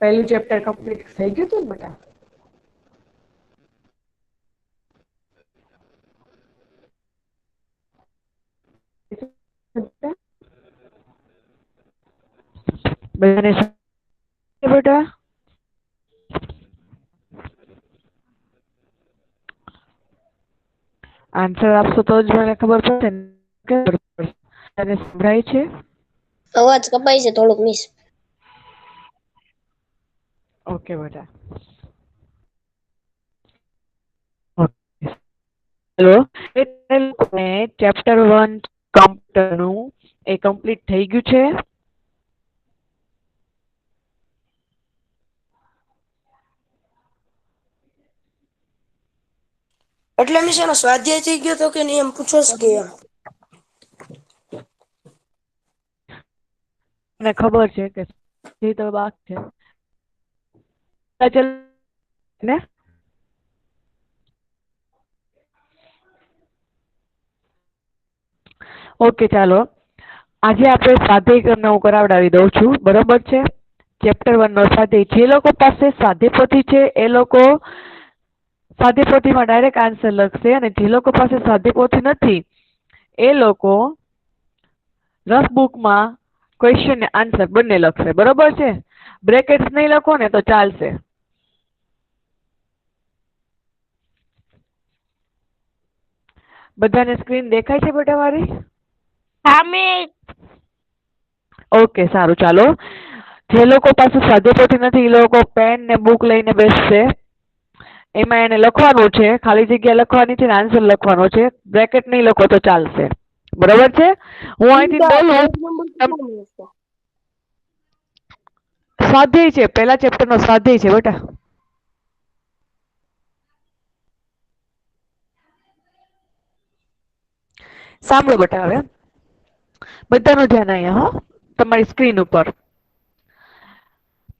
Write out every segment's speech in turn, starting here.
પહેલું chapter complete થઈ ગયું હતું ને બેટા? બધાને બેટા આન્સર આપશો તો જ મને ખબર પડશે ને કે તને સંભળાય છે? અવાજ કપાય છે થોડુંક મિસ. ઓકે બેટા. હેલો ચેપ્ટર 1 કમ્પ્યુટરનું એ કમ્પ્લીટ થઈ ગયું છે? એટલે મિસ એનો સ્વાધ્યાય થઈ ગયો તો કે નહીં એમ પૂછો કે એમ. મને ખબર છે કે જે તો બાક છે. ને ઓકે ચાલો. આજે આપણે સ્વાધ્યાય હું કરાવડાવી દઉં છું, બરોબર છે? ચેપ્ટર 1 નો સ્વાધ્યાય. જે લોકો પાસે સ્વાધ્યાયપોથી છે એ લોકો સ્વાધ્યાયપોથીમાં ડાયરેક્ટ આન્સર લખશે, અને જે લોકો પાસે સ્વાધ્યાયપોથી નથી એ લોકો રફ બુકમાં ક્વેશ્ચન ને આન્સર બંને લખશે, બરોબર છે? બ્રેકેટ્સ નહીં લખો ને તો ચાલશે. બધાને સ્ક્રીન દેખાય છે બેટા મારી? હા મિસ. ઓકે સારું ચાલો. જે લોકો પાસે સ્વાધ્યાયપોથી નથી એ લોકો પેન ને બુક લઈને બેસશે. એમાં એને લખવાનું છે, ખાલી જગ્યા લખવાની છે ને આન્સર લખવાનો છે. બ્રેકેટ નહીં લખો તો ચાલશે, બરોબર છે? હું અહીંથી બોલું. સ્વાધ્યાય છે, પહેલા ચેપ્ટર નો સ્વાધ્યાય છે બેટા. સાંભળો બેટા હવે બધાનું ધ્યાન અહીંયા, હો તમારી સ્ક્રીન ઉપર.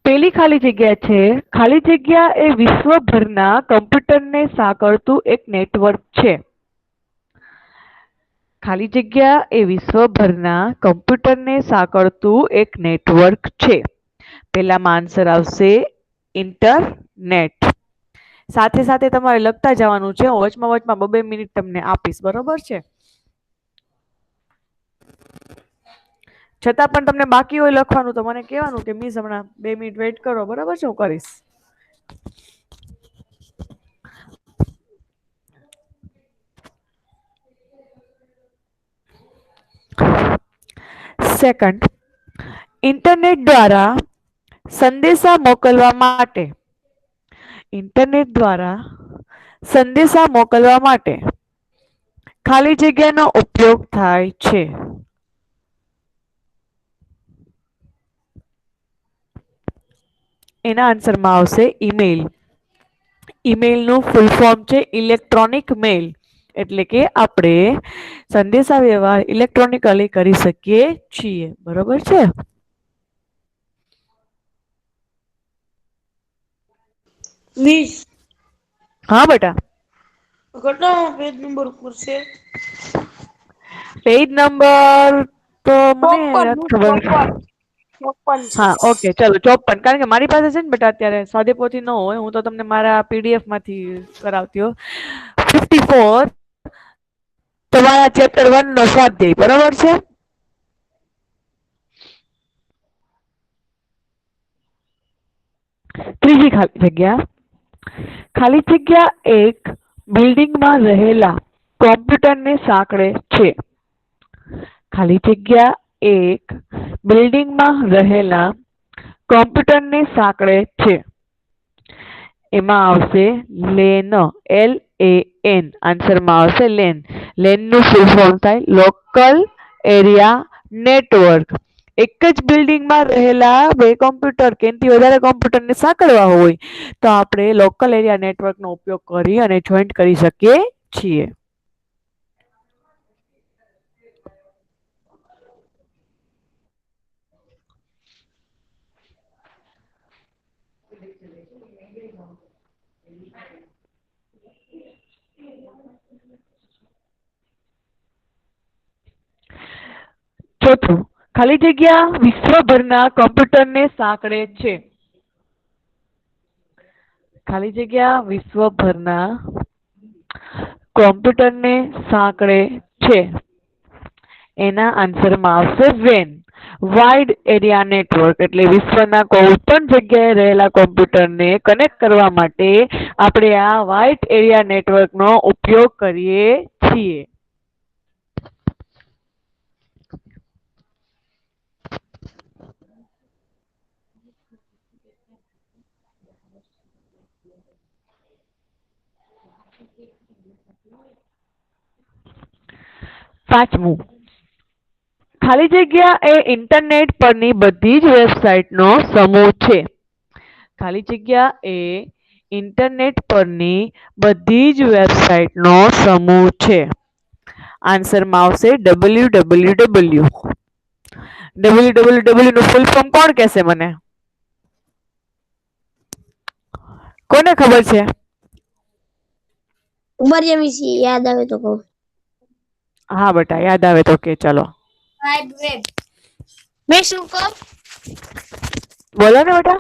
પેલી ખાલી જગ્યા છે, ખાલી જગ્યા એ વિશ્વભરના કમ્પ્યુટરને સાંકળતું એક નેટવર્ક છે. ખાલી જગ્યા એ વિશ્વભરના કમ્પ્યુટરને સાંકળતું એક નેટવર્ક છે. પહેલામાં આન્સર આવશે ઇન્ટરનેટ. સાથે સાથે તમારે લખતા જવાનું છે. હું વચમાં 2 મિનિટ તમને આપીશ, બરોબર છે? છતાં પણ તમને બાકી હોય લખવાનું તો મને કહેવાનું કે મિસ હમણાં 2 મિનિટ વેઇટ કરો, બરાબર છે? હું કરીશ. સેકન્ડ, ઇન્ટરનેટ દ્વારા સંદેશા મોકલવા માટે ખાલી જગ્યાનો ઉપયોગ થાય છે. એના આન્સરમાં આવશે ઈમેલ. ઈમેલનું ફૂલ ફોર્મ છે ઇલેક્ટ્રોનિક મેલ. એટલે કે આપણે સંદેશા વ્યવહાર ઇલેક્ટ્રોનિકલી કરી શકીએ છીએ, બરોબર છે? મિસ. હા બેટા. કેટલા પેજ નંબર ઉપર છે? પેજ નંબર તો મને 54 નથી મિસ ખબર. 54 છે. હા ઓકે ચલો 54. કારણ કે મારી પાસે છે ને બેટા અત્યારે સ્વાધ્યાયપોથી ન હોય, હું તો તમને મારા પીડીએફ માંથી કરાવતી હો. 54 તમારા ચેપ્ટર 1 નો સ્વાધ્યાય, બરોબર છે? ત્રીજી ખાલી જગ્યા. ખાલી જગ્યા એક બિલ્ડિંગમાં રહેલા કોમ્પ્યુટરને સાંકળે છે. ખાલી જગ્યા એક બિલ્ડિંગમાં રહેલા કોમ્પ્યુટરને સાંકળે છે. એમાં આવશે લેન, LAN. આન્સરમાં આવશે લેન. લેનનું ફૂલ ફોર્મ થાય લોકલ એરિયા નેટવર્ક. એક જ બિલ્ડિંગમાં રહેલા 2 કોમ્પ્યુટર કે એનાથી વધારે કોમ્પ્યુટરને સાંકળવા હોય તો આપણે લોકલ એરિયા નેટવર્કનો ઉપયોગ કરી અને જોઈન્ટ કરી શકીએ છીએ. ચોથું, ખાલી જગ્યા વિશ્વભરના કમ્પ્યુટરને સાંકળે છે. ખાલી જગ્યા વિશ્વભરના કોમ્પ્યુટરને સાંકળે છે. એના આન્સરમાં આવશે વેન. વાઇડ એરિયા નેટવર્ક એટલે વિશ્વના કોઈ પણ જગ્યાએ રહેલા કોમ્પ્યુટરને કનેક્ટ કરવા માટે આપણે આ વાઇડ એરિયા નેટવર્કનો ઉપયોગ કરીએ છીએ. પાંચમું, ખાલી જગ્યા એ ઇન્ટરનેટ પરની બધી જ વેબસાઇટનો સમૂહ છે. ખાલી જગ્યા એ ઇન્ટરનેટ પરની બધી જ વેબસાઇટનો સમૂહ છે. આન્સરમાં આવશે www. www નું ફૂલ ફોર્મ કોણ કહેશે મને? કોને ખબર છે? ઉમરિયા વિશે યાદ આવે તો કહું. હા બેટા યાદ આવે તો કે ચલો. Wide web. મેં શું કહું? બોલો ને બેટા.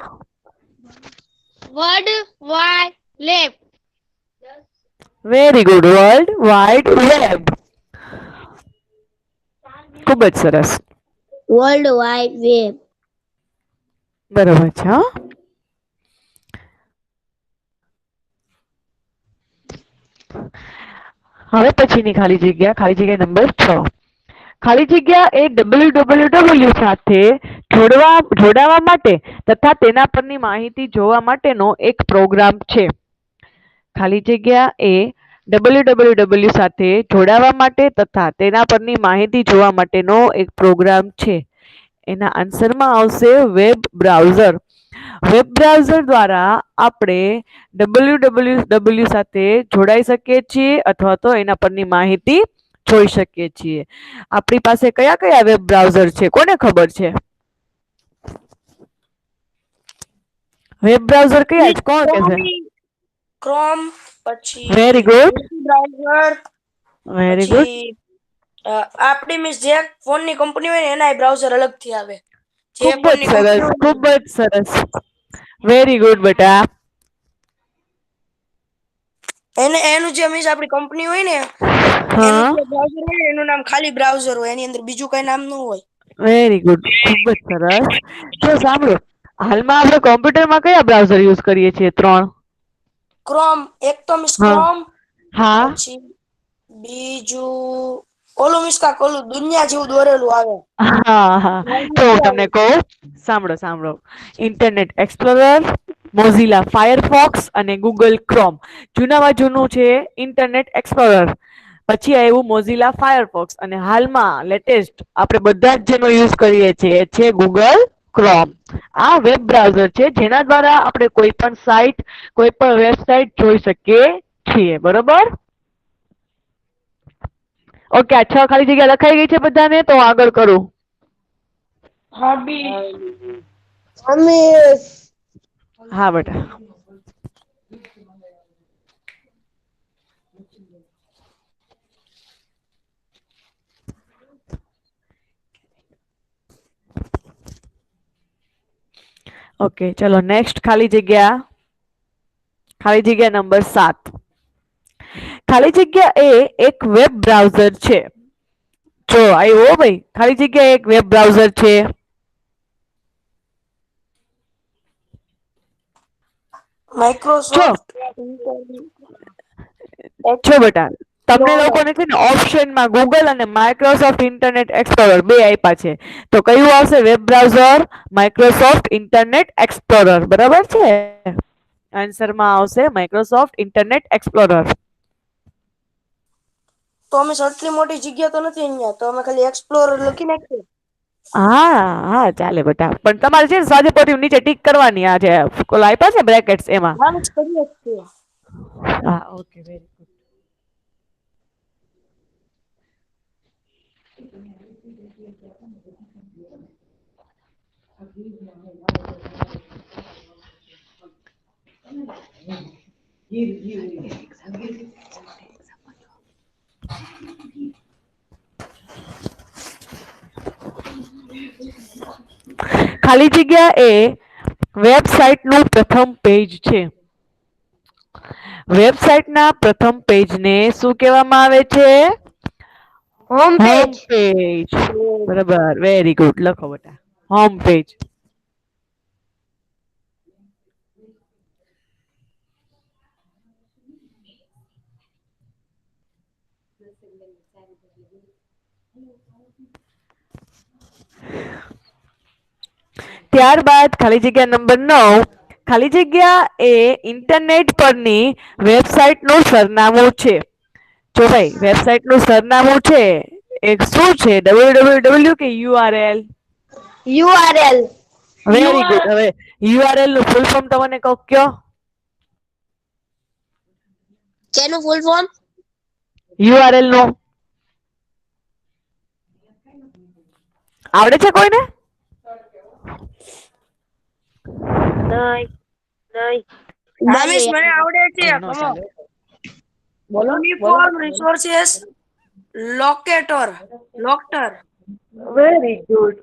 World wide web. Very good. World wide web. ખૂબ જ સરસ. World wide web. બરાબર છે. હા. હવે પછીની ખાલી જગ્યા નંબર 6. ખાલી જગ્યા એ www સાથે જોડાવા માટે તથા તેના પરની માહિતી જોવા માટેનો એક પ્રોગ્રામ છે. ખાલી જગ્યા એ www સાથે જોડાવા માટે તથા તેના પરની માહિતી જોવા માટેનો એક પ્રોગ્રામ છે. એના આન્સરમાં આવશે વેબ બ્રાઉઝર. વેબ બ્રાઉઝર દ્વારા આપણે www સાથે જોડાઈ શકીએ છીએ અથવા તો એના પરની માહિતી જોઈ શકીએ છીએ. આપણી પાસે કયા કયા વેબ બ્રાઉઝર છે કોને ખબર છે? વેબ બ્રાઉઝર કયા છે કોણ કહેશે? ક્રોમ, પછી very good. Browser, very good. પછી આપણી મીન્સ જે ફોનની કંપની હોય ને એના બ્રાઉઝર અલગથી આવે. જે ખૂબ જ ફોનની સરસ. કંપની ખૂબ જ સરસ. વેરી ગુડ બેટા. એનું જે મીન્સ આપણી કંપની હોય ને એનું હા જે બ્રાઉઝર હોય ને એનું નામ ખાલી બ્રાઉઝર હોય, એની અંદર બીજું કઈ નામ ન હોય. Very good. ખૂબ જ સરસ. જો સાંભળો, હાલમાં આપણે કોમ્પ્યુટરમાં કયા બ્રાઉઝર યુઝ કરીએ છીએ? 3. ક્રોમ, એક તો મીન્સ હા ક્રોમ, હા પછી બીજું ઓલું મીન્સ કાક ઓલું દુનિયા જેવું દોરેલું આવે. હા હા તો હું તમને કહું, સાંભળો. ઇન્ટરનેટ એક્સપ્લોરર, મોઝિલા ફાયરફોક્સ અને ગૂગલ ક્રોમ. જૂનામાં જૂનું છે ઇન્ટરનેટ એક્સપ્લોરર, પછી આવ્યું મોઝિલા ફાયરફોક્સ અને હાલમાં લેટેસ્ટ આપણે બધા જ જેનો યુઝ કરીએ છીએ એ છે ગૂગલ ક્રોમ. આ વેબ બ્રાઉઝર છે જેના દ્વારા આપણે કોઈ પણ સાઇટ, કોઈ પણ વેબસાઇટ જોઈ શકીએ છીએ. બરોબર? ઓકે. આ 6 ખાલી જગ્યા લખાઈ ગઈ છે બધાને? તો આગળ કરું. હા બી. અમે હા બેટા. ઓકે ચલો નેક્સ્ટ ખાલી જગ્યા નંબર 7. ખાલી જગ્યા એ એક વેબ બ્રાઉઝર છે. જો આવ્યો ભાઈ, ખાલી જગ્યા એક વેબ બ્રાઉઝર છે. જો માઇક્રોસોફ્ટ જો બેટા, તમને લોકોને છે ને ઓપ્શનમાં ગૂગલ અને માઇક્રોસોફ્ટ ઇન્ટરનેટ એક્સપ્લોરર બે આપ્યા છે. તો કયું આવશે web browser? Microsoft internet explorer. બરાબર છે? આન્સરમાં આવશે માઇક્રોસોફ્ટ ઇન્ટરનેટ એક્સપ્લોરર. તો અમે આટલી મોટી જગ્યા તો નથી અહીંયા, તો અમે ખાલી એક્સપ્લોરર લખી નાખીએ. હા ચાલે બેટા, પણ તમારે છે ને સાદી નીચે ટીક કરવાની. આ જે ઓલા આપ્યા છે બ્રેકેટ્સ એમાં. હા કરીએ છીએ. હા ઓકે વેરી ગુડ. ખાલી જગ્યા એ વેબસાઇટનું પ્રથમ પેજ છે. વેબસાઇટના પ્રથમ પેજને શું કહેવામાં આવે છે? Home home page. પેજ. બરાબર, વેરી ગુડ. લખો બેટા, હોમ પેજ. ત્યારબાદ ખાલી જગ્યા નંબર 9. ખાલી જગ્યા એ ઇન્ટરનેટ પરની વેબસાઇટનું સરનામું છે. જો ભાઈ વેબસાઇટનું સરનામું છે એ શું છે? www કે URL? URL. Very good. હવે URL નું ફૂલ ફોર્મ તમને કહો કયો? કેનું ફૂલ ફોર્મ? URL નું આવડે છે કોઈને? આમિષ મને આવડે છે. નો કમો ચાલે. બોલો uniform resources locator. Very good.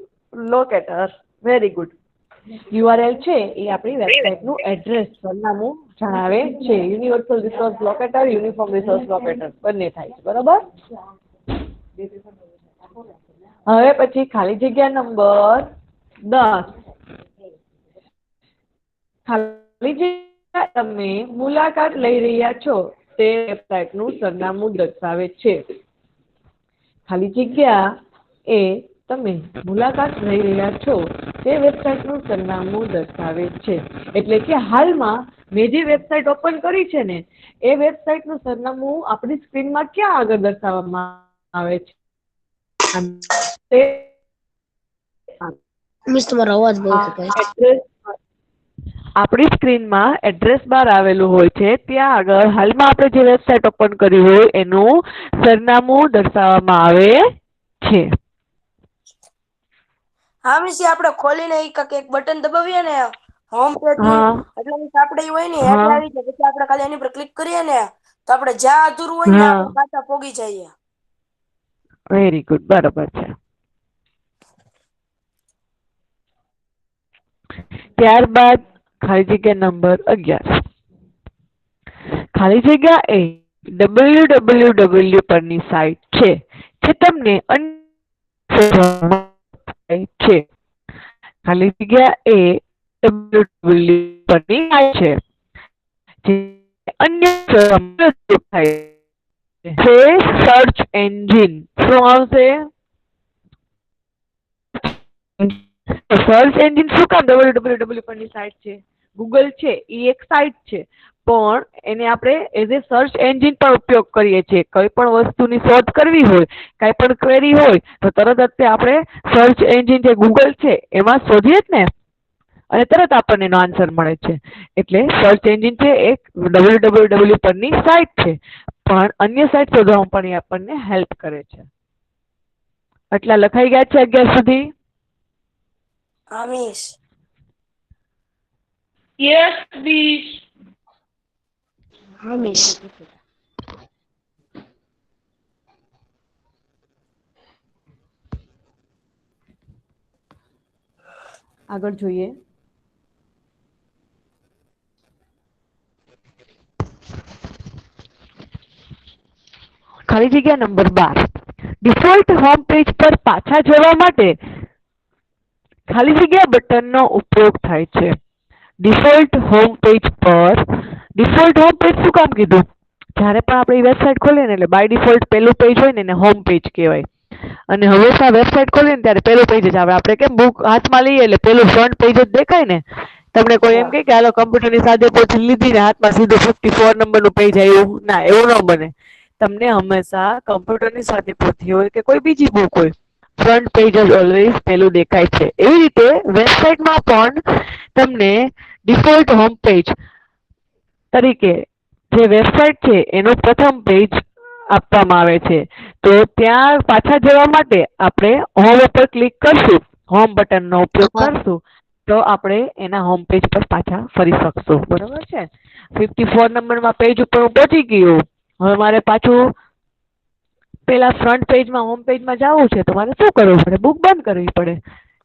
Locator. Very good. URL છે એ આપણી વેબસાઇટનું એડ્રેસ સરનામું જણાવે છે. Universal resource locator, uniform resource locator બંને થાય છે. બરાબર. હવે પછી ખાલી જગ્યા નંબર 10. ખાલી જગ્યા તમે મુલાકાત લઈ રહ્યા છો તે વેબસાઇટનું સરનામું દર્શાવે છે. ખાલી જગ્યા એ તમે મુલાકાત લઈ રહ્યા છો તે વેબસાઇટનું સરનામું દર્શાવે છે. એટલે કે હાલમાં મેં જે વેબસાઇટ ઓપન કરી છે ને એ વેબસાઇટનું સરનામું આપણી સ્ક્રીનમાં ક્યાં આગળ દર્શાવવામાં આવે છે? મિસ તમારો અવાજ બહુ કપાય. આપણી સ્ક્રીનમાં એડ્રેસ બાર આવેલું હોય છે ત્યાં આગળ હાલમાં આપણે જે વેબસાઇટ ઓપન કરી હોય એનું સરનામું દર્શાવવામાં આવે છે. હા મિસ આપણે ખોલીને એક બટન દબાવીએ ને હોમ પેજ નું, હા એટલે મિસ આપણે ઈ હોય ને હેડ હા આવી જાય. પછી આપણે ખાલી એની પર ક્લિક કરીએ ને તો આપણે જ્યાં અધૂરું હોય ને હા આપણે પાછા પોગી જઈએ. Very good. બરાબર છે. ત્યારબાદ ખાલી જગ્યા નંબર 11. ખાલી જગ્યા એ www પરની સાઇટ છે જે તમને છે. ખાલી જગ્યા એ www પરની સાઇટ છે જે અન્ય થાય છે. સર્ચ એન્જિન શું આવશે? સર્ચ એન્જિન શું કામ www પરની સાઇટ છે? ગૂગલ છે એ એક સાઇટ છે પણ એને આપણે એઝ એ સર્ચ એન્જિન પણ ઉપયોગ કરીએ છીએ. કોઈ પણ વસ્તુની શોધ કરવી હોય, કઈ પણ ક્વેરી હોય તો તરત જ આપણે સર્ચ એન્જિન જે ગૂગલ છે એમાં શોધીએ જ ને અને તરત આપણને એનો આન્સર મળે છે. એટલે સર્ચ એન્જિન છે એક www પરની સાઇટ છે પણ અન્ય સાઇટ શોધવામાં પણ એ આપણને હેલ્પ કરે છે. આટલા લખાઈ ગયા છે 11 સુધી? હા મિસ. Yes miss. હા મિસ. આગળ જોઈએ. ખાલી જગ્યા નંબર 12. ડિફોલ્ટ હોમ પેજ પર પાછા જવા માટે ખાલી જગ્યા બટનનો ઉપયોગ થાય છે. ડિફોલ્ટ હોમ પેજ શું કામ કીધું? જ્યારે પણ આપણે વેબસાઇટ ખોલીએ ને એટલે બાય ડિફોલ્ટ પેલું પેજ હોય ને એને હોમ પેજ કહેવાય. અને હંમેશા વેબસાઇટ ખોલીએ ને ત્યારે પેલું પેજ જ આવે. આપણે કેમ બુક હાથમાં લઈએ એટલે પેલું ફ્રન્ટ પેજ જ દેખાય ને. તમને કોઈ એમ કહે કે હાલો કમ્પ્યુટરની સાથે પોથી લીધી ને હાથમાં સીધું 54 નંબરનું પેજ આવ્યું. ના, એવું ન બને. તમને હંમેશા કમ્પ્યુટરની સાથે પોથી હોય કે કોઈ બીજી બુક હોય ફ્રન્ટ પેજ જ ઓલવેઝ પેલું દેખાય છે. એવી રીતે વેબસાઇટમાં પણ તમને ડિફોલ્ટ હોમ પેજ તરીકે જે વેબસાઇટ છે એનું પ્રથમ પેજ આપવામાં આવે છે. તો ત્યાં પાછા જવા માટે આપણે હોમ ઉપર ક્લિક કરશું, હોમ બટનનો ઉપયોગ કરશું તો આપણે એના હોમ પેજ પર પાછા ફરી શકશું. બરોબર છે? 54 નંબરમાં પેજ ઉપર હું પહોંચી ગયો. હવે મારે પાછું પેલા ફ્રન્ટ પેજમાં હોમ પેજમાં જવું છે તો મારે શું કરવું પડે? બુક બંધ કરવી પડે.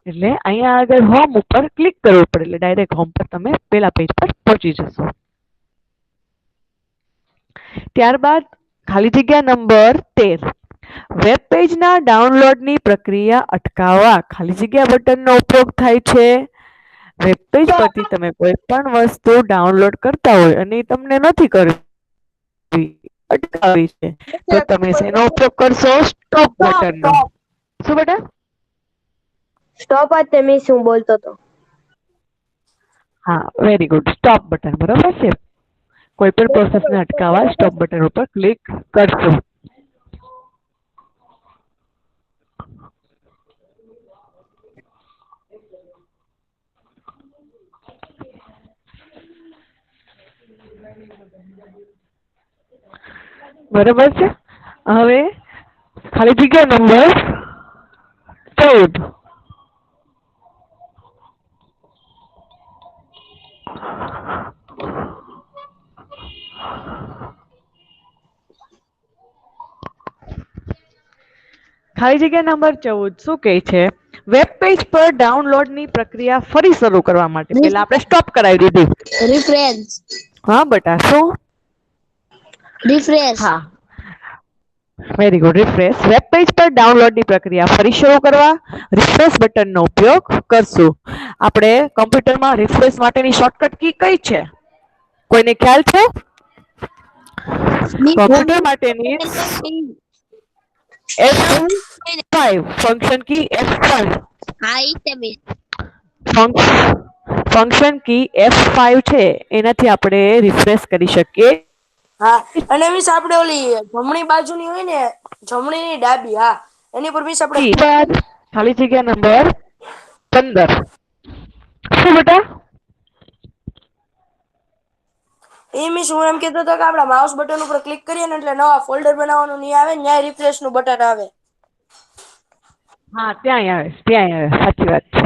એટલે અહીંયા આગળ હોમ ઉપર ક્લિક કરવું પડે એટલે ડાયરેક્ટ હોમ પર તમે પેલા પેજ પર પહોંચી જશો. ત્યારબાદ ખાલી જગ્યા નંબર 13 વેબ પેજના ડાઉનલોડની પ્રક્રિયા અટકાવવા ખાલી જગ્યા બટનનો ઉપયોગ થાય છે. વેબ પેજ પરથી તમે કોઈ પણ વસ્તુ ડાઉનલોડ કરતા હોય અને તમને નથી કરવી, અટકાવી છે, તો તમે શેનો ઉપયોગ કરશો? સ્ટોપ બટનનો. શું બેટા? સ્ટોપ જ તે મિસ હું બોલતો તો. હા, વેરી ગુડ. સ્ટોપ બટન, બરોબર છે. કોઈ પણ પ્રોસેસને અટકાવવા સ્ટોપ બટન ઉપર ક્લિક કરશો. બરોબર છે. હવે ખાલી જગ્યા નંબર 14 ખાલી જગ્યા નંબર 14 શું કહે છે? વેબ પેજ પર ડાઉનલોડની પ્રક્રિયા ફરી શરૂ કરવા માટે પહેલા આપણે સ્ટોપ કરાવી દીધી. રિફ્રેશ. હા બેટા, શું? રિફ્રેશ. હા, very good. Refresh. Web page પર ડાઉનલોડની પ્રક્રિયા ફરી શરૂ કરવા રિફ્રેશ બટનનો ઉપયોગ કરશું. આપણે કમ્પ્યુટરમાં રિફ્રેશ માટેની શોર્ટકટ કી કઈ છે? કોઈને ખ્યાલ છે? કમ્પ્યુટર માટેની F5 ફંક્શન કી F5 હા ઈ છે મિસ. ફંક્શન કી F5 છે, એનાથી આપણે રિફ્રેશ કરી શકીએ. હા, અને મિસ આપણે ઓલી જમણી બાજુની હોય ને, જમણી ની ડાબી, હા, એની પર મિસ આપણે બાદ ખાલી જગ્યા નંબર 15 શું બેટા? મિસ હું એમ કહેતો હતો કે આપણા માઉસ બટન ઉપર ક્લિક કરીએ ને એટલે નવા ફોલ્ડર બનાવવાનું નહીં આવે, ન્યાય રિફ્રેશ નું બટન આવે. હા, ત્યાંય આવે, ત્યાંય આવે. સાચી વાત છે.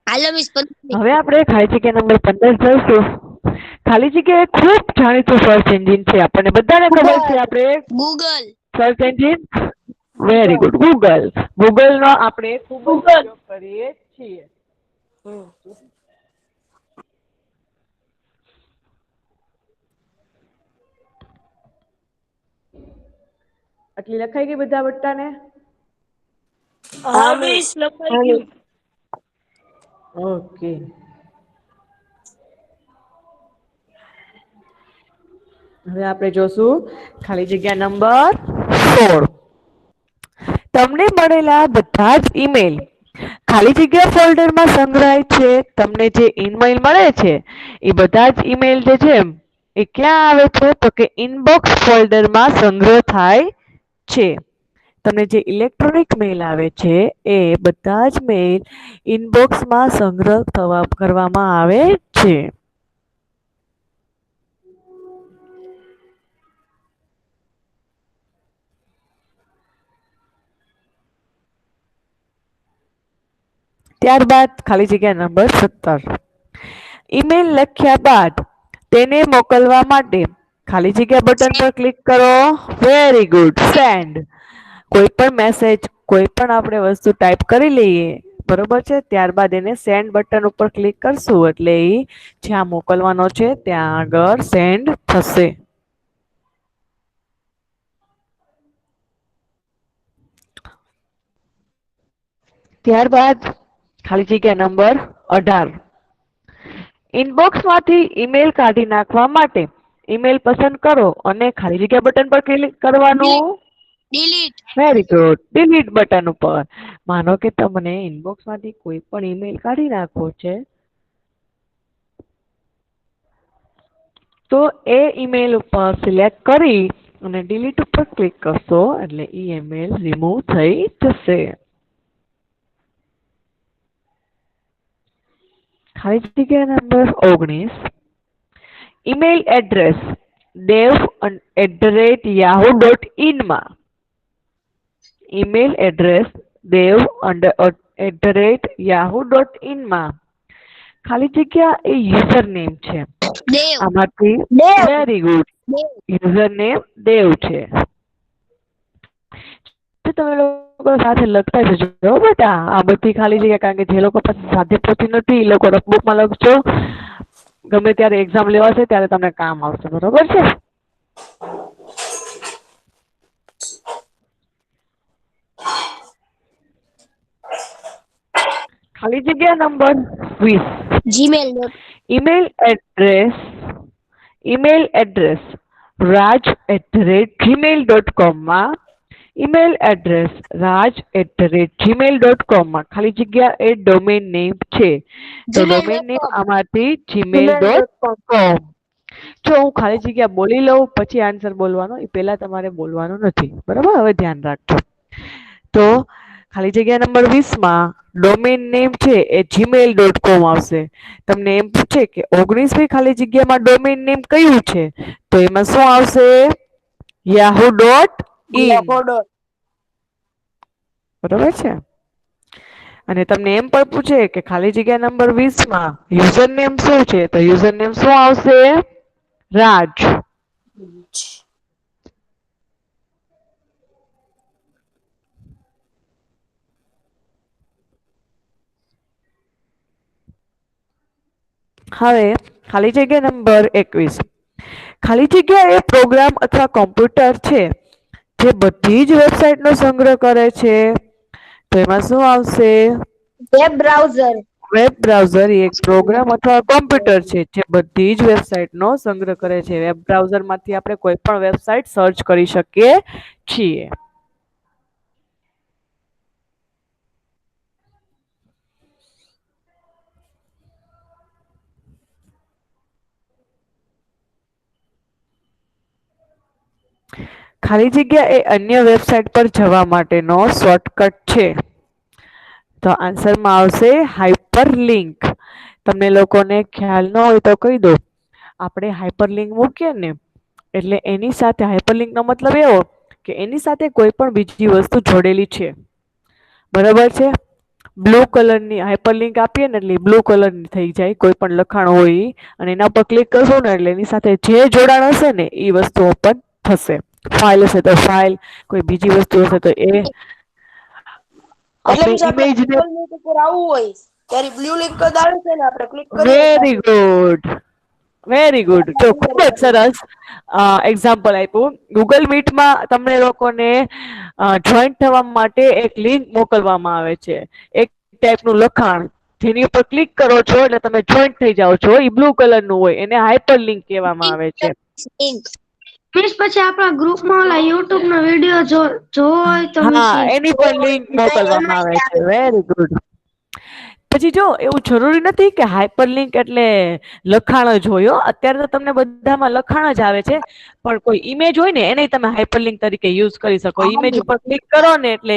હાલો મિસ. હવે આપણે ખાલી જગ્યા નંબર 15 જોઈશું. ખાલી જગ્યા એ ખૂબ જાણીતું સર્ચ એન્જિન છે, આપણને બધાને ખબર છે. આપણે Google. Search engine very good, Google. Google નો આપણે ખૂબ જ ઉપયોગ કરીએ છીએ. આટલી લખાઈ ગઈ બધા બટ્ટાને? હા મિસ, લખાઈ ગયું. ઓકે. હવે આપણે જોશું ખાલી જગ્યા નંબર 16. તમને મળેલા બધા જ ઈમેલ ખાલી જગ્યા ફોલ્ડરમાં સંગ્રહાય છે. તમને જે ઈમેલ મળે છે એ બધા જ ઈમેલ જે છે એ ક્યાં આવે છે? તો કે ઇનબોક્સ ફોલ્ડરમાં સંગ્રહ થાય છે. તમને જે ઇલેક્ટ્રોનિક મેલ આવે છે એ બધા જ મેલ ઇનબોક્સમાં સંગ્રહ કરવામાં આવે છે. ત્યારબાદ ખાલી જગ્યા નંબર 17. ઈમેલ લખ્યા બાદ તેને મોકલવા માટે ખાલી જગ્યા બટન પર ક્લિક કરો. Very good. સેન્ડ. કોઈ પણ મેસેજ, કોઈ પણ આપણે વસ્તુ ટાઈપ કરી લઈએ, બરોબર છે, ત્યારબાદ એને સેન્ડ બટન ઉપર ક્લિક કરશું એટલે એ જ્યાં મોકલવાનો છે ત્યાં આગળ સેન્ડ થશે. ત્યારબાદ ખાલી જગ્યા નંબર 18. ઇનબોક્સમાંથી ઈમેલ કાઢી નાખવા માટે ઈમેલ પસંદ કરો અને ખાલી જગ્યા બટન પર ક્લિક કરવાનું. Delete. Very good. Delete button ઉપર. માનો કે તમને ઇનબોક્સમાંથી કોઈ પણ ઈમેલ કાઢી નાખવો છે, તો એ ઈમેલ ઉપર સિલેક્ટ કરી અને ડિલીટ ઉપર ક્લિક કરશો એટલે એ ઈમેલ રિમૂવ થઈ જશે. ખાલી જગ્યા નંબર 19. ઈમેલ એડ્રેસ dev@yahoo.in માં ઈમેલ એડ્રેસ dev@yahoo.in માં ખાલી જગ્યા એ યુઝર નેમ છે. દેવ. આમાંથી વેરી ગુડ. યુઝર નેમ દેવ છે. તમે લોકો સાથે લખતા જજો બેટા આ બધી ખાલી જગ્યા, કારણ કે જે લોકો પાસે સાથે પોતી નથી એ લોકો રફબુકમાં લખજો. ગમે ત્યારે એક્ઝામ લેવાશે ત્યારે તમને કામ આવશે, બરોબર છે? ખાલી જગ્યા number 20 Gmail email address raj@gmail.com માં ઈમેલ એડ્રેસ raj@gmail.com માં ખાલી જગ્યા એ ડોમેન નેમ છે, તો ડોમેન નેમ આમાંથી gmail.com. જો હું ખાલી જગ્યા બોલી લઉં પછી આન્સર બોલવાનો, એ પહેલા તમારે બોલવાનું નથી, બરાબર? હવે ધ્યાન રાખજો. તો ખાલી જગ્યા નંબર 20 માં ડોમેન નેમ છે એ gmail.com આવશે. તમને એમ પૂછે કે 19મી ખાલી જગ્યામાં ડોમેન નેમ કયું છે, તો એમાં શું આવશે? yahoo.in. બરોબર છે? અને તમને એમ પણ પૂછે કે ખાલી જગ્યા નંબર 20 માં યુઝર નેમ શું છે, તો યુઝર નેમ શું આવશે? રાજ. હવે ખાલી જગ્યા નંબર 21 ખાલી જગ્યા એ પ્રોગ્રામ અથવા કોમ્પ્યુટર છે જે બધી જ વેબસાઇટનો સંગ્રહ કરે છે, તો એમાં શું આવશે? Web browser. વેબ બ્રાઉઝર એ એક પ્રોગ્રામ અથવા કોમ્પ્યુટર છે જે બધી જ વેબસાઇટનો સંગ્રહ કરે છે. વેબ બ્રાઉઝરમાંથી આપણે કોઈ પણ વેબસાઇટ સર્ચ કરી શકીએ છીએ. ખાલી જગ્યા એ અન્ય વેબસાઇટ પર જવા માટેનો શોર્ટકટ છે, તો આન્સરમાં આવશે હાઇપરલિંક. તમને લોકોને ખ્યાલ ન હોય તો કહી દો, આપણે હાઇપરલિંક મૂકીએ ને એટલે એની સાથે હાઇપરલિંકનો મતલબ એવો કે એની સાથે કોઈ પણ બીજી વસ્તુ જોડેલી છે, બરાબર છે? બ્લુ કલરની હાઇપરલિંક આપીએ ને એટલે બ્લુ કલરની થઈ જાય, કોઈ પણ લખાણ હોય અને એના પર ક્લિક કરશો ને એટલે એની સાથે જે જોડાણ હશે ને એ વસ્તુ ઓપન થશે. ફાઇલ હશે તો ફાઇલ, કોઈ બીજી વસ્તુ હશે તો એ. એટલે આપણે મીન્સ આપણે ઇમેજને ગૂગલ મીટ ઉપર આવવું હોય ત્યારે બ્લુ લિંક જ આવે છે ને, આપણે ક્લિક કરીએ વેરી ગુડ, વેરી ગુડ. જો ખૂબ જ સરસ એક્ઝામ્પલ આપ્યું. ગૂગલ મીટમાં તમને લોકોને જોઈન્ટ થવા માટે એક લિંક મોકલવામાં આવે છે, એક ટાઈપનું લખાણ જેની ઉપર ક્લિક કરો છો એટલે તમે જોઈન્ટ થઈ જાઓ છો. એ બ્લુ કલરનું હોય એને હાઇપર લિંક કહેવામાં આવે છે. મિસ પછી આપણા ગ્રુપમાં ઓલા YouTube નો વિડિયો જોવો હોય તો મિસ હા, એની પણ લિંક મોકલવામાં આવે છે. Very good. પછી જો એવું જરૂરી નથી કે હાઇપરલિંક એટલે લખાણ જ હોય. અત્યારે તો તમને બધામાં લખાણ જ આવે છે, પણ કોઈ ઇમેજ હોય ને એને તમે હાઇપરલિંક તરીકે યુઝ કરી શકો. ઇમેજ ઉપર ક્લિક કરો ને એટલે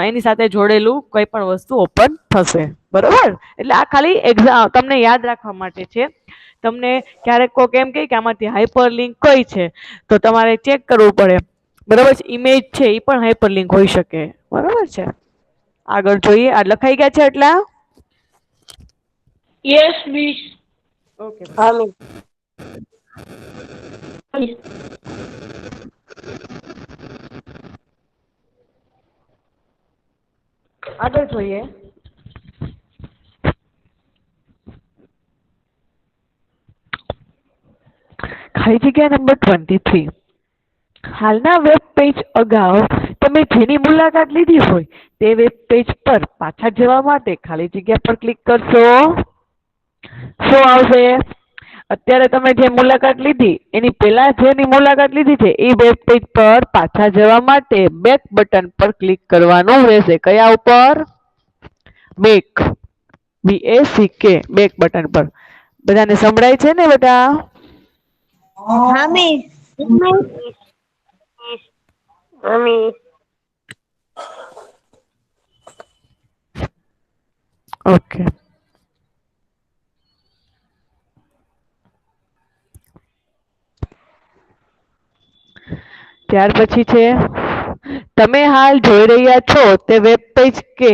એની સાથે જોડેલું કોઈ પણ વસ્તુ ઓપન થશે, બરોબર? એટલે આ ખાલી એક્ઝામ તમને યાદ રાખવા માટે છે. તમને ક્યારેક કોક એમ કહે કે આમાંથી હાઇપરલિંક કઈ છે, તો તમારે ચેક કરવું પડે, બરોબર છે? ઇમેજ છે એ પણ હાઇપરલિંક હોઈ શકે, બરોબર છે? આગળ જોઈએ. આ લખાઈ ગયા છે એટલા? Yes miss. ઓકે. હા મિસ. આગળ જોઈએ. ખાલી જગ્યા નંબર 23 હાલના વેબ પેજ અગાઉ તમે જેની મુલાકાત લીધી હોય તે વેબ પેજ પર પાછા જવા માટે ખાલી જગ્યા પર ક્લિક કરશો, શું આવશે? અત્યારે તમે જે મુલાકાત લીધી એની પહેલા જેની મુલાકાત લીધી છે એ વેબ પેજ પર પાછા જવા માટે બેક બટન પર ક્લિક કરવાનું રહેશે. કયા ઉપર? બેક, BACK, બેક બટન પર. બધાને સંભળાય છે ને બેટા? હા મિસ. ઓકે. ત્યાર પછી છે તમે હાલ જોઈ રહ્યા છો તે વેબ પેજ કે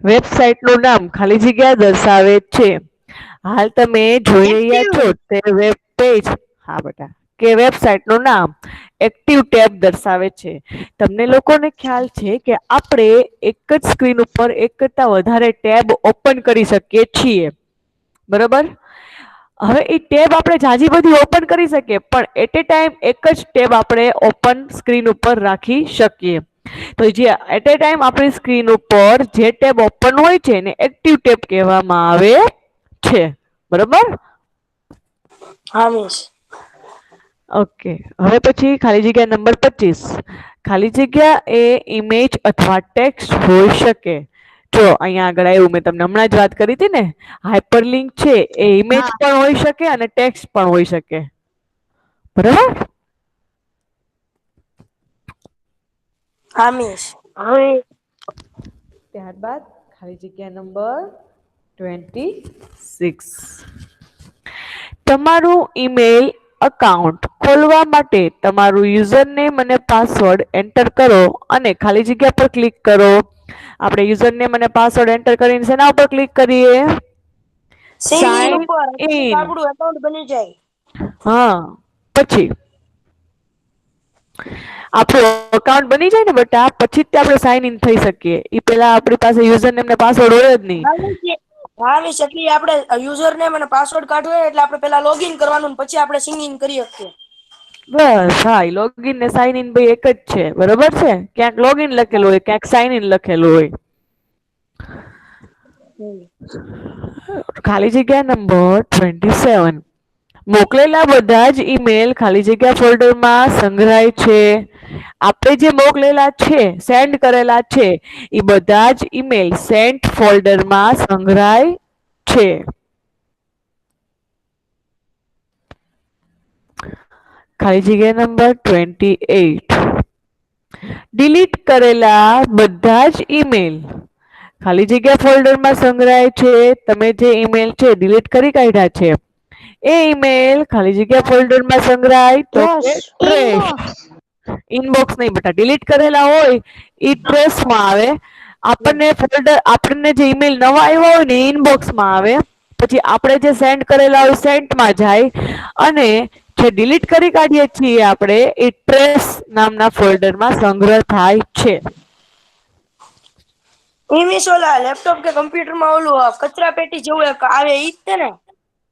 વેબસાઇટનું નામ ખાલી જગ્યા દર્શાવે છે. હાલ તમે જોઈ રહ્યા છો તે વેબ પેજ, હા બેટા, કે વેબસાઇટનું નામ એક્ટિવ ટેબ દર્શાવે છે. તમને લોકોને ખ્યાલ છે કે આપણે એક જ સ્ક્રીન ઉપર એક કરતા વધારે ટેબ ઓપન કરી શકીએ છીએ, બરોબર? હવે એ ટેબ આપણે જાજી બધી ઓપન કરી શકીએ પણ એટ એ ટાઈમ એક જ ટેબ આપણે ઓપન સ્ક્રીન ઉપર રાખી શકીએ. તો જે એટ એ ટાઈમ આપણી સ્ક્રીન ઉપર જે ટેબ ઓપન હોય છે ને એક્ટિવ ટેબ કહેવામાં આવે છે. બરોબર? હા મિસ. ઓકે. હવે પછી ખાલી જગ્યા નંબર 25. ખાલી જગ્યા એ ઇમેજ અથવા ટેક્સ્ટ હોઈ શકે. જો અહીંયા આગળ આવ્યું મેં તમને હમણાં જ વાત કરી હતી ને હાઇપરલિંક છે એ ઇમેજ હા પણ હોઈ શકે અને ટેક્સ્ટ પણ હોઈ શકે. બરાબર? હા મિસ. હવે ત્યારબાદ ખાલી જગ્યા નંબર 26. તમારું ઈમેલ અકાઉન્ટ ખોલવા માટે તમારું યુઝર નેમ અને પાસવર્ડ એન્ટર કરો અને ખાલી જગ્યા પર ક્લિક કરો. આપણે યુઝર નેમ અને પાસવર્ડ એન્ટર કરીને શેના ઉપર ક્લિક કરીએ? સાઇન ઇન સાઇન ઉપર એટલે ઇન. આપણું એકાઉન્ટ બની જાય. હા પછી આપણું અકાઉન્ટ બની જાય ને બેટા પછી જ આપણે સાઈન ઇન થઈ શકીએ. ઈ પેલા આપણી પાસે યુઝર નેમ ને પાસવર્ડ હોય જ નહીં. હા મિસ એટલે આપણે યુઝર નેમ અને પાસવર્ડ કાઢવો હોય એટલે આપણે પેલા લોગિન કરવાનું પછી આપણે સાઇન ઇન કરી શકીએ. બસ હા લોગિન ને સાઈન ઇન બે એક જ છે. બરોબર છે? ક્યાંક લોગિન લખેલું હોય ક્યાંક સાઈન ઇન લખેલું હોય. ખાલી જગ્યા નંબર 27. મોકલેલા બધા જ ઈમેલ ખાલી જગ્યા ફોલ્ડરમાં સંગ્રહાય છે. આપણે જે મોકલેલા છે સેન્ડ કરેલા છે એ બધા જ ઈમેલ સેન્ટ ફોલ્ડરમાં સંગ્રહાય છે. ખાલી જગ્યા નંબર 28. ડિલીટ કરેલા બધા જ ઈમેલ ખાલી જગ્યા ફોલ્ડરમાં સંગ્રહાય છે. તમે જે ઈમેલ છે ડિલીટ કરી કાઢ્યા છે એ ઈમેલ ખાલી જગ્યા ફોલ્ડરમાં સંગ્રહાય તો કે ટ્રેશ. ઇનબોક્સ ઇનબોક્સ નહીં બેટા ડિલીટ કરેલા હોય ઈ ટ્રેશમાં આવે. આપણને જે ઈમેલ નવા આવ્યા હોય ને એ ઇનબોક્સમાં આવે. પછી આપણે જે સેન્ડ કરેલા હોય સેન્ટમાં જાય અને જે ડિલીટ કરી કાઢીએ છીએ આપણે એ ટ્રેસ નામના ફોલ્ડરમાં સંગ્રહ થાય છે. ઈ મિસ ઓલા લેપટોપ કે કમ્પ્યુટરમાં ઓલું કચરા પેટી જેવું એક આવે ઈ જ છે ને?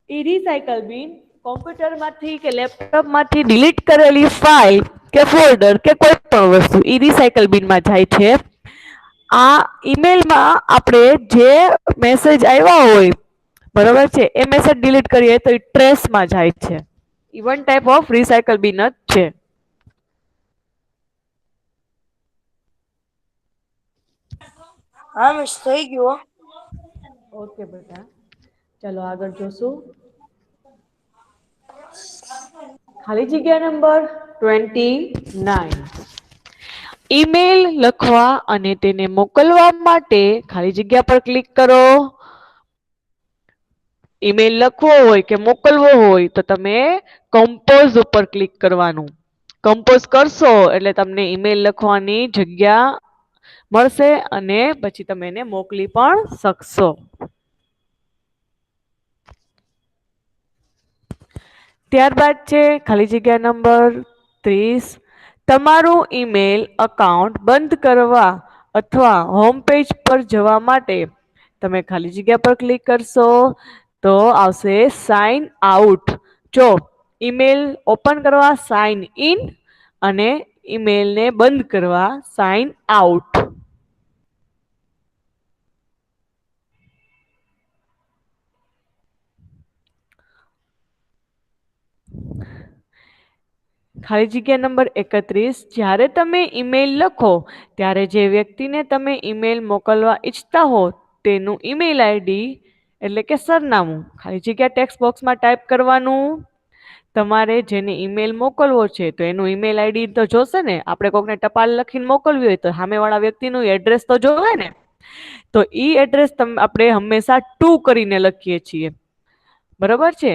ઈ રિસાયકલ બિન કોમ્પ્યુટરમાંથી કે લેપટોપમાંથી ડિલીટ કરેલી ફાઇલ કે ફોલ્ડર કે કોઈ પણ વસ્તુ ઈ રિસાયકલ બિનમાં જાય છે. આ ઈમેલમાં આપણે જે મેસેજ આવ્યા હોય બરોબર છે એ મેસેજ ડિલીટ કરીએ તો એ ટ્રેસમાં જાય છે. ઈ વન ટાઈપ ઓફ રિસાયકલ બિન જ છે. હા મિસ થઈ ગયું હો. ઓકે બેટા ચલો આગળ જોશું. ખાલી જગ્યા નંબર 29. ઈમેલ લખવા અને તેને મોકલવા માટે ખાલી જગ્યા પર ક્લિક કરો. ઈમેલ લખવો હોય કે મોકલવો હોય તો તમે કમ્પોઝ ઉપર ક્લિક કરવાનું. કમ્પોઝ કરશો એટલે તમને ઈમેલ લખવાની જગ્યા મળશે અને પછી તમે એને મોકલી પણ શકશો. ત્યારબાદ છે ખાલી જગ્યા નંબર 30. તમારું ઈમેલ અકાઉન્ટ બંધ કરવા અથવા હોમ પેજ પર જવા માટે તમે ખાલી જગ્યા પર ક્લિક કરશો તો આવશે સાઈન આઉટ. જો ઈમેલ ઓપન કરવા સાઈન ઇન અને ઈમેલને બંધ કરવા સાઈન આઉટ. ખાલી જગ્યા નંબર 31. જ્યારે તમે ઈમેલ લખો ત્યારે જે વ્યક્તિને તમે ઈમેલ મોકલવા ઈચ્છતા હો તેનું ઈમેલ આઈડી એટલે કે સરનામું ખાલી જગ્યા ટેક્સ્ટ બોક્સમાં ટાઈપ કરવાનું. તમારે જેને ઈમેલ મોકલવો છે તો એનું ઈમેલ આઈડી તો જોશે ને. આપણે કોકને ટપાલ લખીને મોકલવી હોય તો સામેવાળા વ્યક્તિનું એડ્રેસ તો જોવે ને. તો ઈ એડ્રેસ આપણે હંમેશા ટુ કરીને લખીએ છીએ. બરોબર છે?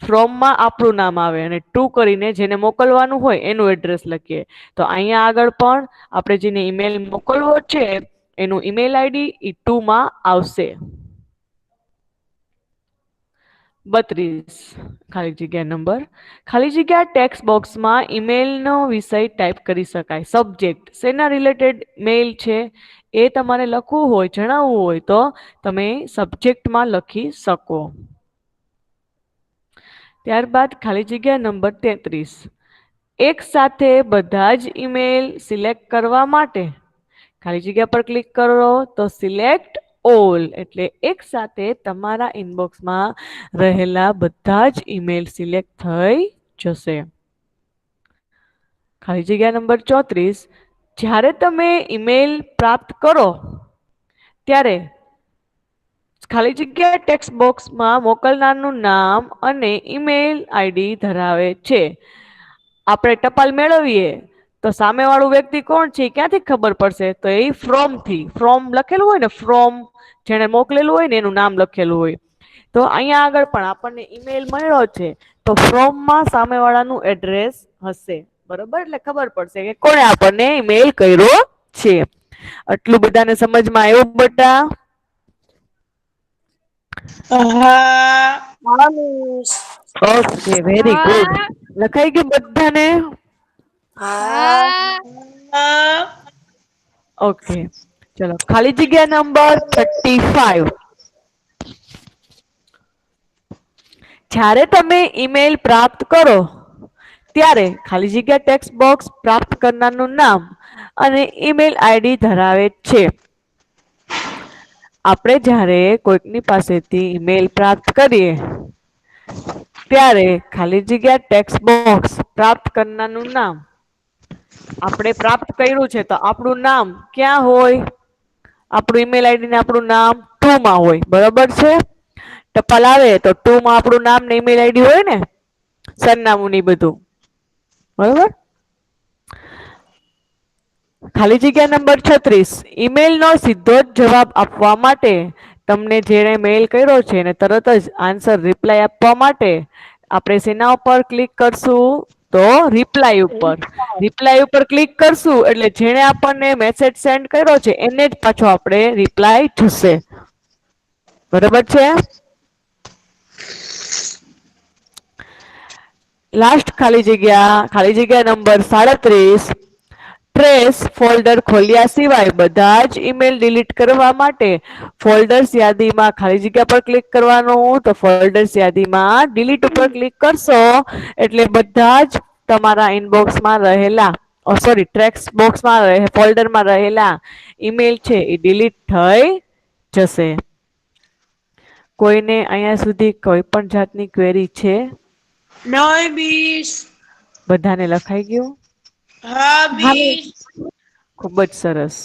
ફ્રોમમાં આપણું નામ આવે અને ટુ કરીને જેને મોકલવાનું હોય એનું એડ્રેસ લખીએ. તો અહીંયા આગળ પણ આપણે જેને ઈમેલ મોકલવો છે એનું ઈમેલ આઈડી ઈ ટુમાં આવશે. 32. ખાલી જગ્યા નંબર ખાલી જગ્યા ટેક્સ્ટ બોક્સમાં ઈમેલનો વિષય ટાઈપ કરી શકાય. સબ્જેક્ટ શેના રિલેટેડ મેલ છે એ તમારે લખવું હોય જણાવવું હોય તો તમે સબ્જેક્ટમાં લખી શકો. ત્યારબાદ ખાલી જગ્યા નંબર 33, એક સાથે બધા જ ઈમેલ સિલેક્ટ કરવા માટે ખાલી જગ્યા પર ક્લિક કરો તો સિલેક્ટ ઓલ એટલે એક સાથે તમારા ઇનબોક્સમાં રહેલા બધા જ ઈમેલ સિલેક્ટ થઈ જશે. ખાલી જગ્યા નંબર 34, જ્યારે તમે ઈમેલ પ્રાપ્ત કરો ત્યારે ખાલી જગ્યા ટેક્સ્ટ બોક્સમાં મોકલનારનું નામ અને ઈમેલ આઈડી ધરાવે છે. આપણે ટપાલ મેળવીએ તો સામેવાળું વ્યક્તિ કોણ છે ક્યાંથી ખબર પડશે? તો એ ફ્રોમ લખેલું હોય ને, ફ્રોમ જેને મોકલેલું હોય ને એનું નામ લખેલું હોય. તો અહીંયા આગળ પણ આપણને ઈમેલ મળ્યો છે તો ફ્રોમમાં સામેવાળાનું એડ્રેસ હશે, બરોબર? એટલે ખબર પડશે કે કોણે આપણને ઈમેલ કર્યો છે. આટલું બધાને સમજમાં આવ્યું બેટા? હા મિસ. Okay, very good. લખાઈ ગયું બધાને? હા. ઓકે, ચલો ખાલી જગ્યા નંબર 35, જ્યારે તમે ઈમેલ પ્રાપ્ત કરો ત્યારે ખાલી જગ્યા ટેક્સ્ટ બોક્સ પ્રાપ્ત કરનારનું નામ અને ઈમેલ આઈડી ધરાવે છે. આપણે જ્યારે કોઈકની પાસેથી ઈમેલ પ્રાપ્ત કરીએ ત્યારે ખાલી જગ્યા ટેક્સ્ટ બોક્સ પ્રાપ્ત કરનારનું નામ, આપણે પ્રાપ્ત કર્યું છે તો આપણું નામ ક્યાં હોય? આપણું ઈમેલ આઈડી ને આપણું નામ 2 માં હોય, બરોબર છે? ટપાલ આવે તો 2 માં આપણું નામ ને ઈમેલ આઈડી હોય ને, સરનામું ને બધું, બરોબર? ખાલી જગ્યા નંબર 36, ઈમેલનો સીધો જ જવાબ આપવા માટે તમને જેણે મેલ કર્યો છે એને તરત જ આન્સર રિપ્લાય આપવા માટે આપણે શેના ઉપર ક્લિક કરશું? તો રિપ્લાય ઉપર. રિપ્લાય ઉપર ક્લિક કરશું એટલે જેણે આપણને મેસેજ સેન્ડ કર્યો છે એને જ પાછો આપણે રિપ્લાય જશે, બરોબર છે? લાસ્ટ ખાલી જગ્યા નંબર 37, ટ્રેસ ફોલ્ડર ખોલ્યા સિવાય બધા જ ઈમેલ ડિલીટ કરવા માટે ફોલ્ડર્સ યાદીમાં ખાલી જગ્યા પર ક્લિક કરવાનું. તો ફોલ્ડર્સ યાદીમાં ડિલીટ ઉપર ક્લિક કરશો એટલે બધા જ તમારા ઇનબોક્સમાં રહેલા ટેક્સ્ટ બોક્સમાં ફોલ્ડરમાં રહેલા ઈમેલ છે એ ડિલીટ થઈ જશે. કોઈને અહીંયા સુધી કોઈ પણ જાતની ક્વેરી છે? નહીં મિસ. બધાને લખાઈ ગયું? હા મિસ. ખૂબ જ સરસ.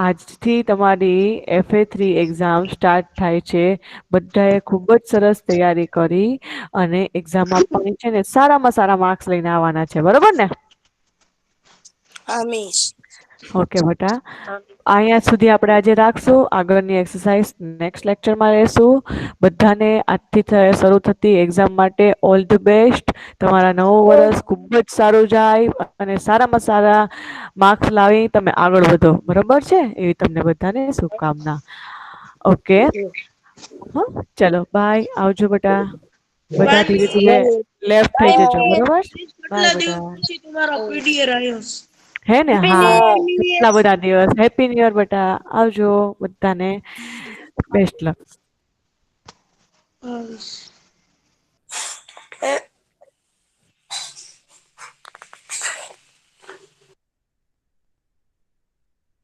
આજથી તમારી FA3 એક્ઝામ સ્ટાર્ટ થાય છે. બધાએ ખૂબ જ સરસ તૈયારી કરી અને એક્ઝામ આપવાની છે ને સારામાં સારા માર્ક્સ લઈને આવવાના છે, બરોબર ને? હા મિસ. ઓકે બેટા, અહીંયા સુધી આપણે આજે રાખશું. આગળની એક્સરસાઇઝ નેક્સ્ટ લેક્ચરમાં લેશું. બધાને આજથી શરૂ થતી એક્ઝામ માટે ઓલ ધ બેસ્ટ. તમારા નવું વર્ષ ખૂબ જ સારું જાય અને સારામાં સારા માર્ક્સ લાવી તમે આગળ વધો, બરોબર છે? એવી તમને બધાને શુભકામના. ઓકે, હા, ચલો બાય, આવજો બેટા. બધા ધીરે ધીરે લેફ્ટ થઈ જજો, બરોબર? બાય બેટા. તમારો પીડીએર આવ્યો. હે ને? હા, કેટલા બધા દિવસ. હેપી ન્યુ યર બેટા. આવજો બધાને. બેસ્ટ લક.